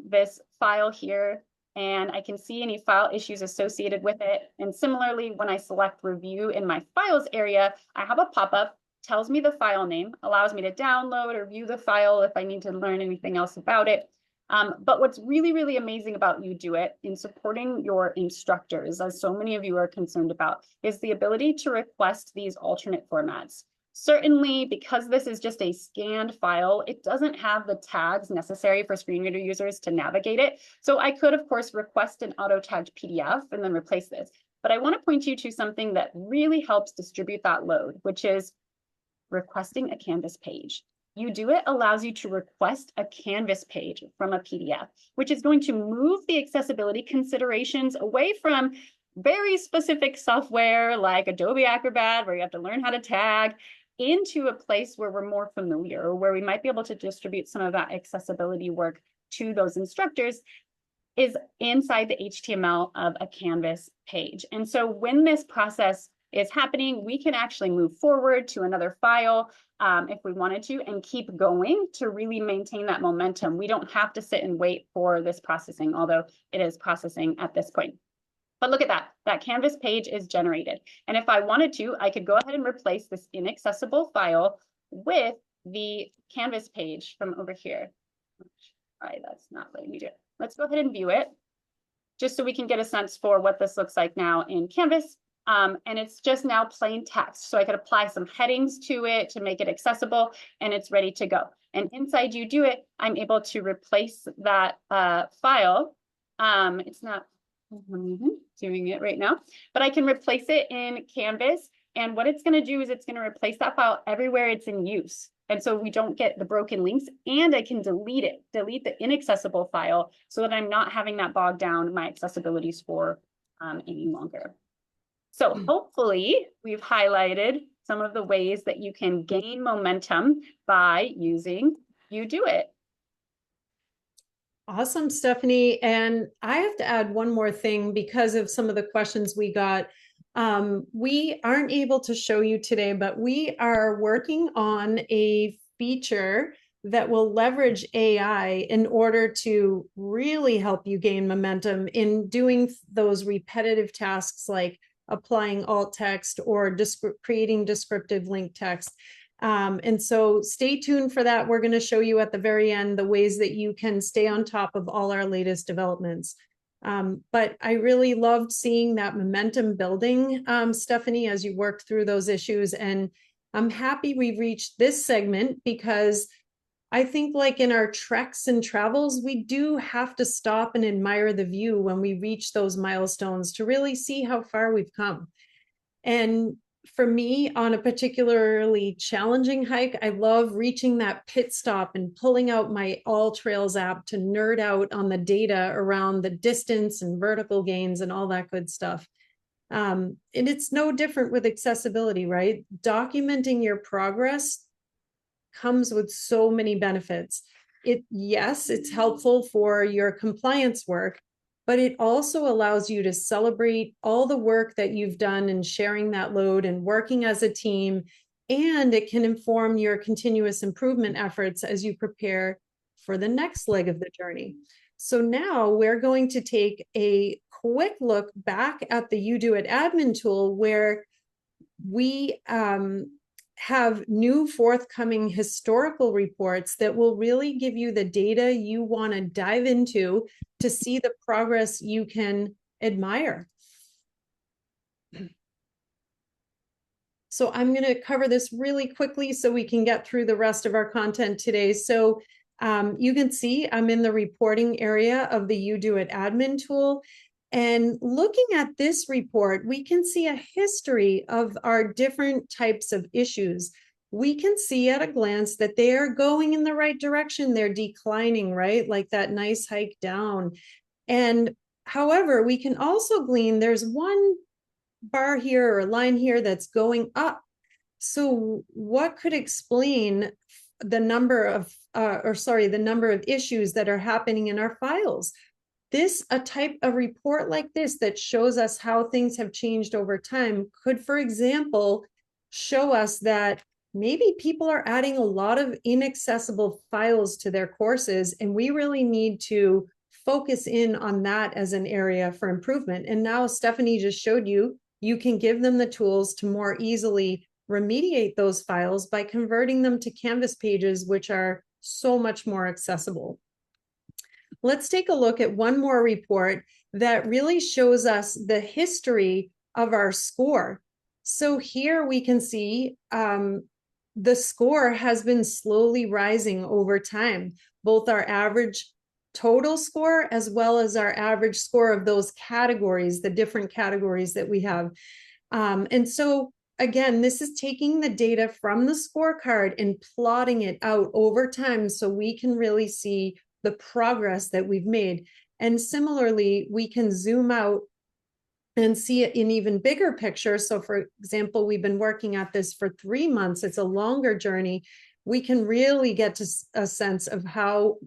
this file here and I can see any file issues associated with it. And similarly, when I select review in my files area, I have a pop-up, tells me the file name, allows me to download or view the file if I need to learn anything else about it. But what's really, really amazing about UDoIT in supporting your instructors, as so many of you are concerned about, is the ability to request these alternate formats. Certainly, because this is just a scanned file, it doesn't have the tags necessary for screen reader users to navigate it. So I could, of course, request an auto-tagged PDF and then replace this. But I want to point you to something that really helps distribute that load, which is requesting a Canvas page. UDoIT allows you to request a Canvas page from a PDF, which is going to move the accessibility considerations away from very specific software like Adobe Acrobat, where you have to learn how to tag, into a place where we're more familiar, where we might be able to distribute some of that accessibility work to those instructors, is inside the HTML of a Canvas page. And so when this process is happening, we can actually move forward to another file if we wanted to and keep going to really maintain that momentum. We don't have to sit and wait for this processing, although it is processing at this point. But look at that, that Canvas page is generated. And if I wanted to, I could go ahead and replace this inaccessible file with the Canvas page from over here. All right, that's not letting me do it. Let's go ahead and view it, just so we can get a sense for what this looks like now in Canvas. And it's just now plain text. So I could apply some headings to it to make it accessible, and it's ready to go. And inside UDoIT, I'm able to replace that file. It's not doing it right now, but I can replace it in Canvas. And what it's going to do is it's going to replace that file everywhere it's in use. And so we don't get the broken links, and I can delete it, delete the inaccessible file so that I'm not having that bog down my accessibility score any longer. So hopefully we've highlighted some of the ways that you can gain momentum by using UDoIT. Awesome, Stephanie. And I have to add one more thing because of some of the questions we got. We aren't able to show you today, but we are working on a feature that will leverage AI in order to really help you gain momentum in doing those repetitive tasks like applying alt text or creating descriptive link text. And so stay tuned for that. We're going to show you at the very end the ways that you can stay on top of all our latest developments. But I really loved seeing that momentum building, Stephanie, as you worked through those issues. And I'm happy we've reached this segment because I think like in our treks and travels, we do have to stop and admire the view when we reach those milestones to really see how far we've come. And for me, on a particularly challenging hike, I love reaching that pit stop and pulling out my All Trails app to nerd out on the data around the distance and vertical gains and all that good stuff. And it's no different with accessibility, right? Documenting your progress comes with so many benefits. Yes, it's helpful for your compliance work, but it also allows you to celebrate all the work that you've done and sharing that load and working as a team. And it can inform your continuous improvement efforts as you prepare for the next leg of the journey. So now we're going to take a quick look back at the You Do It admin tool, where we have new forthcoming historical reports that will really give you the data you want to dive into to see the progress you can admire. So I'm going to cover this really quickly so we can get through the rest of our content today. So you can see I'm in the reporting area of the You Do It admin tool. And looking at this report, we can see a history of our different types of issues. We can see at a glance that they are going in the right direction. They're declining, right? Like that nice hike down. And however, we can also glean there's one bar here or line here that's going up. So what could explain the number of the number of issues that are happening in our files? A type of report like this that shows us how things have changed over time could, for example, show us that maybe people are adding a lot of inaccessible files to their courses, and we really need to focus in on that as an area for improvement. And now Stephanie just showed you, you can give them the tools to more easily remediate those files by converting them to Canvas pages, which are so much more accessible. Let's take a look at one more report that really shows us the history of our score. So here we can see the score has been slowly rising over time, both our average total score as well as our average score of those categories, the different categories that we have. And so again, this is taking the data from the scorecard and plotting it out over time so we can really see the progress that we've made. And similarly, we can zoom out and see it in even bigger picture. So for example, we've been working at this for 3 months. It's a longer journey. We can really get to a sense of how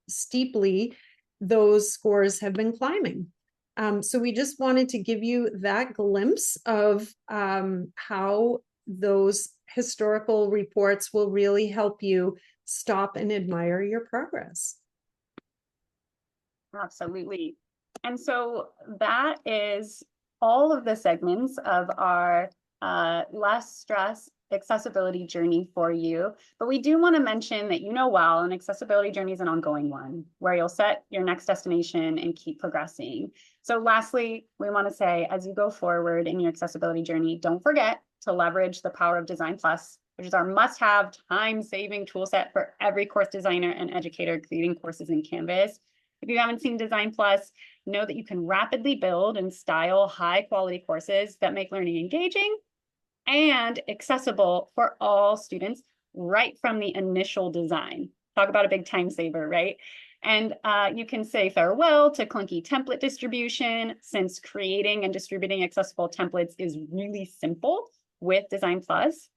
steeply those scores have been climbing. So we just wanted to give you that glimpse of how those historical reports will really help you stop and admire your progress. Absolutely. And so that is all of the segments of our less stress accessibility journey for you. But we do want to mention that an accessibility journey is an ongoing one where you'll set your next destination and keep progressing. So lastly, we want to say, as you go forward in your accessibility journey, don't forget to leverage the power of Design Plus, which is our must-have time-saving tool set for every course designer and educator creating courses in Canvas. If you haven't seen Design Plus, know that you can rapidly build and style high-quality courses that make learning engaging and accessible for all students right from the initial design. Talk about a big time saver, right? And you can say farewell to clunky template distribution, since creating and distributing accessible templates is really simple with Design Plus.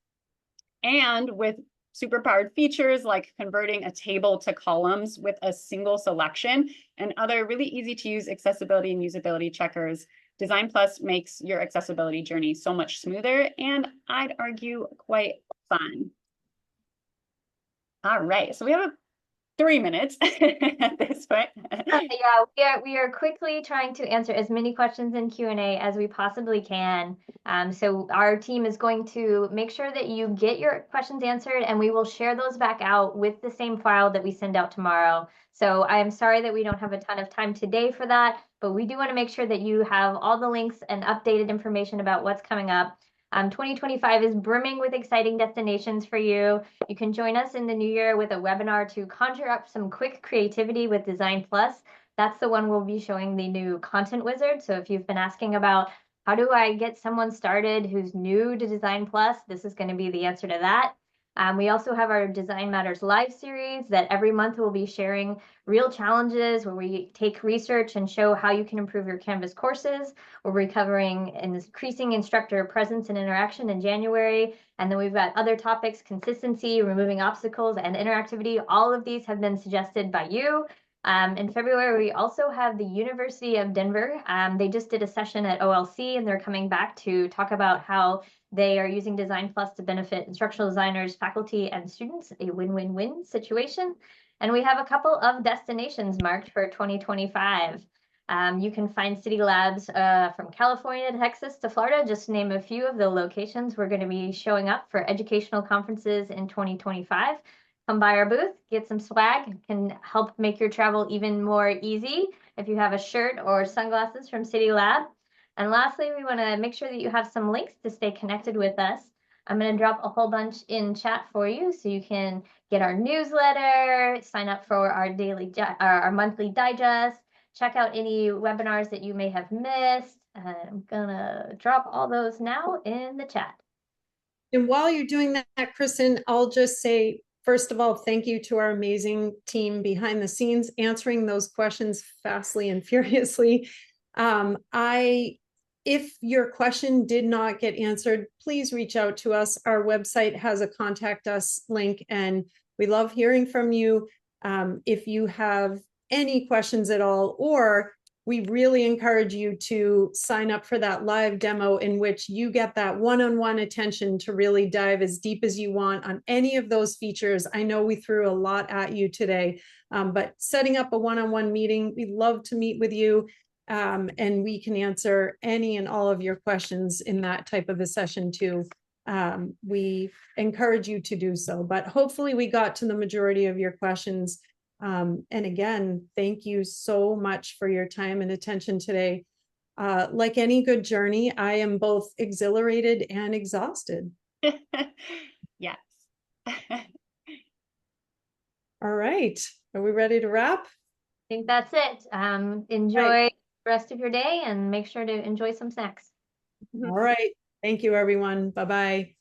And with superpowered features like converting a table to columns with a single selection and other really easy to use accessibility and usability checkers, Design Plus makes your accessibility journey so much smoother and I'd argue quite fun. All right, so we have 3 minutes at this point. Yeah, we are quickly trying to answer as many questions in Q&A as we possibly can. So our team is going to make sure that you get your questions answered, and we will share those back out with the same file that we send out tomorrow. So I am sorry that we don't have a ton of time today for that, but we do want to make sure that you have all the links and updated information about what's coming up. 2025 is brimming with exciting destinations for you. You can join us in the new year with a webinar to conjure up some quick creativity with Design Plus. That's the one we'll be showing the new content wizard. So if you've been asking about how do I get someone started who's new to Design Plus, this is going to be the answer to that. We also have our Design Matters Live series that every month we'll be sharing real challenges where we take research and show how you can improve your Canvas courses. We'll be covering increasing instructor presence and interaction in January. And then we've got other topics, consistency, removing obstacles, and interactivity. All of these have been suggested by you. In February, we also have the University of Denver. They just did a session at OLC, and they're coming back to talk about how they are using Design Plus to benefit instructional designers, faculty, and students, a win-win-win situation. And we have a couple of destinations marked for 2025. You can find Cidi Labs from California to Texas to Florida, just to name a few of the locations we're going to be showing up for educational conferences in 2025. Come by our booth, get some swag, can help make your travel even more easy if you have a shirt or sunglasses from Cidi Lab. And lastly, we want to make sure that you have some links to stay connected with us. I'm going to drop a whole bunch in chat for you so you can get our newsletter, sign up for our monthly digest, check out any webinars that you may have missed. I'm going to drop all those now in the chat. And while you're doing that, Kristen, I'll just say, first of all, thank you to our amazing team behind the scenes answering those questions fastly and furiously. If your question did not get answered, please reach out to us. Our website has a contact us link, and we love hearing from you. If you have any questions at all, or we really encourage you to sign up for that live demo in which you get that one-on-one attention to really dive as deep as you want on any of those features. I know we threw a lot at you today, but setting up a one-on-one meeting, we'd love to meet with you. And we can answer any and all of your questions in that type of a session too. We encourage you to do so, but hopefully we got to the majority of your questions. And again, thank you so much for your time and attention today. Like any good journey, I am both exhilarated and exhausted. Yes. All right. Are we ready to wrap? I think that's it. Enjoy the rest of your day and make sure to enjoy some snacks. All right. Thank you, everyone. Bye-bye.